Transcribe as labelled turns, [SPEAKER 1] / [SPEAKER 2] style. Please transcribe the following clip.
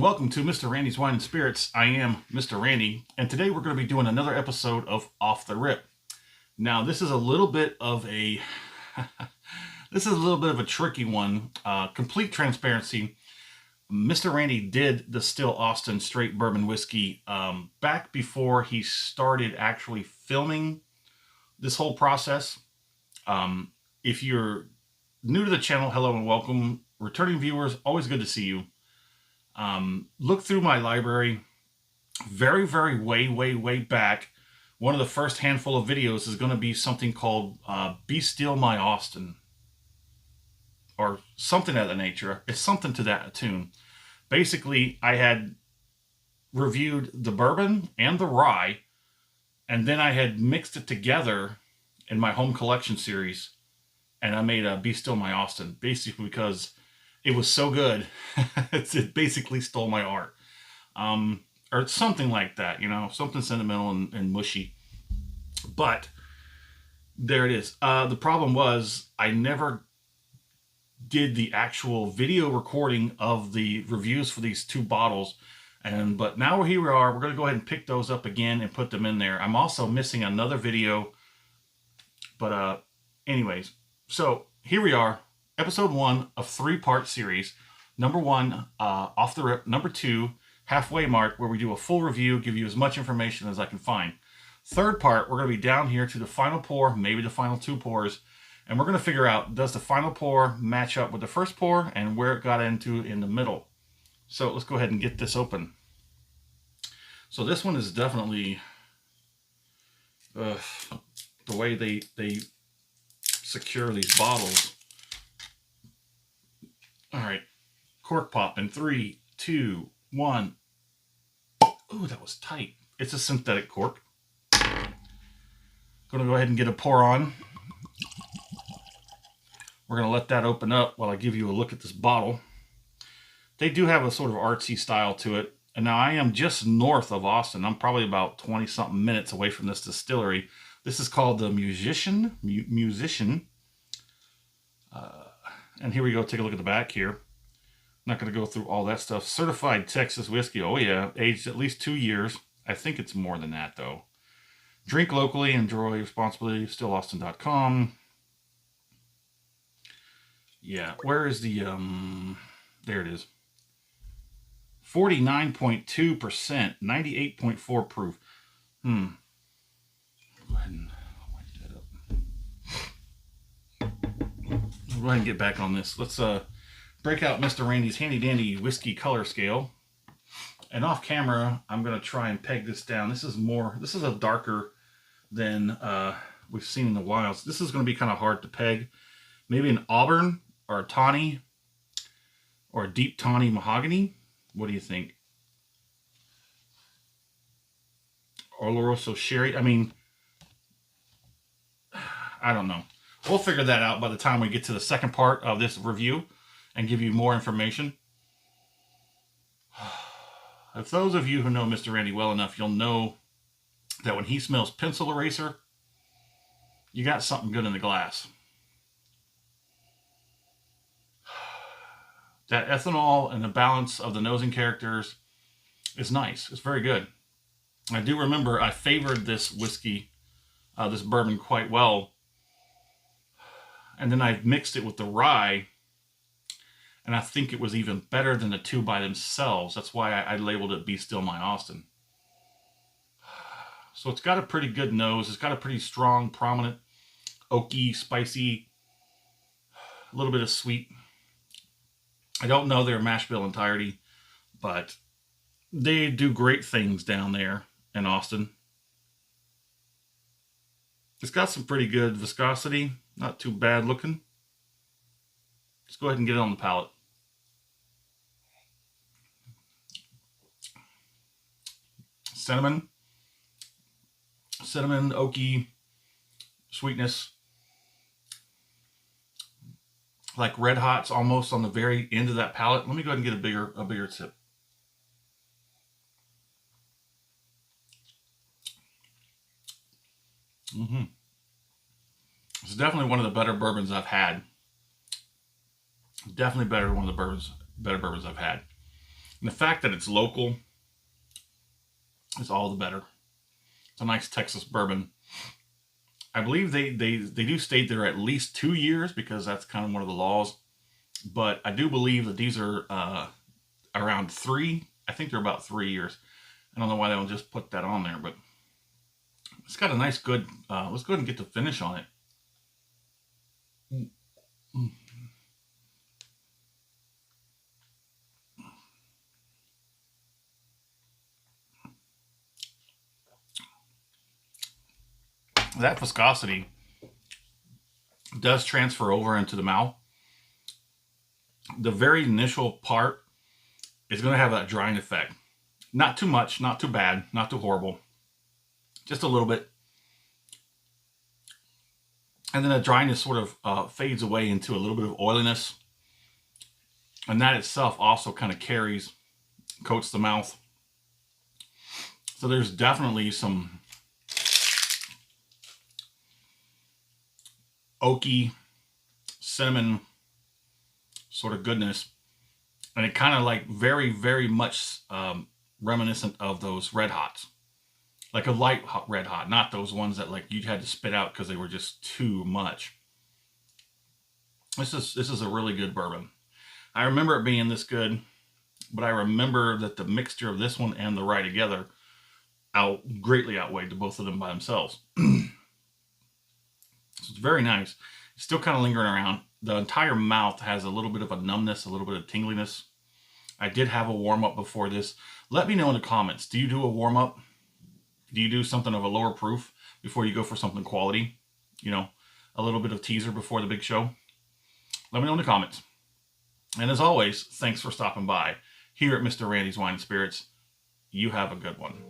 [SPEAKER 1] and welcome to Mr. Randy's Wine and Spirits. I am Mr. Randy, and today we're going to be doing another episode of Off the Rip. Now, this is a little bit of a tricky one. Complete transparency. Mr. Randy did distill Austin straight bourbon whiskey back before he started actually filming this whole process. If you're new to the channel, hello and welcome. Returning viewers, always good to see you. Look through my library. Very way back. One of the first handful of videos is going to be something called Be Still My Austin, or something of that nature. It's something to that tune. Basically, I had reviewed the bourbon and the rye, and then I had mixed it together in my home collection series, and I made a Be Still My Austin, basically because it was so good. It basically stole my art. Or something like that, you know, something sentimental and mushy. But there it is. The problem was I never did the actual video recording of the reviews for these two bottles. But now here we are. We're going to go ahead and pick those up again and put them in there. I'm also missing another video. But anyways, so here we are. Episode 1 of 3-part series. Number 1, Off the Rip. Number 2, Halfway Mark, where we do a full review, give you as much information as I can find. Third part, we're going to be down here to the final pour, maybe the final 2 pours, and we're going to figure out, does the final pour match up with the first pour and where it got into in the middle. So let's go ahead and get this open. So this one is definitely the way they secure these bottles. All right, cork pop in 3, 2, 1. Ooh, that was tight. It's a synthetic cork. Gonna go ahead and get a pour on. We're gonna let that open up while I give you a look at this bottle. They do have a sort of artsy style to it. And now I am just north of Austin. I'm probably about 20-something minutes away from this distillery. This is called the Musician. And here we go. Take a look at the back here. I'm not going to go through all that stuff. Certified Texas whiskey. Oh, yeah. Aged at least 2 years. I think it's more than that, though. Drink locally. Enjoy responsibly. StillAustin.com. Yeah. Where is the... There it is. 49.2%. 98.4 proof. Go ahead and wipe that up. Go ahead and get back on this. Let's break out Mr. Randy's handy dandy whiskey color scale. And off camera, I'm going to try and peg this down. This is a darker than we've seen in the wilds. This is going to be kind of hard to peg. Maybe an auburn or a tawny or a deep tawny mahogany. What do you think? Oloroso sherry. I mean, I don't know. We'll figure that out by the time we get to the second part of this review and give you more information. If those of you who know Mr. Randy well enough, you'll know that when he smells pencil eraser, you got something good in the glass. That ethanol and the balance of the nosing characters is nice. It's very good. I do remember I favored this whiskey, this bourbon quite well. And then I mixed it with the rye, and I think it was even better than the two by themselves. That's why I labeled it Be Still My Austin. So it's got a pretty good nose. It's got a pretty strong, prominent, oaky, spicy, a little bit of sweet. I don't know their mash bill entirety, but they do great things down there in Austin. It's got some pretty good viscosity. Not too bad looking. Let's go ahead and get it on the palate. Cinnamon, oaky, sweetness. Like red hots almost on the very end of that palate. Let me go ahead and get a bigger sip. It's definitely one of the better bourbons I've had. Definitely better one of the better bourbons I've had. And the fact that it's local is all the better. It's a nice Texas bourbon. I believe they do state they're at least 2 years because that's kind of one of the laws. But I do believe that these are around 3. I think they're about 3 years. I don't know why they don't just put that on there, but it's got a nice good, let's go ahead and get the finish on it. That viscosity does transfer over into the mouth. The very initial part is going to have that drying effect. Not too much, not too bad, not too horrible. Just a little bit. And then the dryness sort of fades away into a little bit of oiliness. And that itself also kind of coats the mouth. So there's definitely some oaky, cinnamon sort of goodness. And it kind of like very, very much reminiscent of those Red Hots. Like a light hot Red Hot, not those ones that like you had to spit out because they were just too much. This is a really good bourbon. I remember it being this good, but I remember that the mixture of this one and the rye together greatly outweighed the both of them by themselves. So it's very nice. It's still kind of lingering around. The entire mouth has a little bit of a numbness, a little bit of tingliness. I did have a warm-up before this. Let me know in the comments. Do you do a warm-up? Do you do something of a lower proof before you go for something quality? You know, a little bit of teaser before the big show? Let me know in the comments. And as always, thanks for stopping by here at Mr. Randy's Wine and Spirits. You have a good one.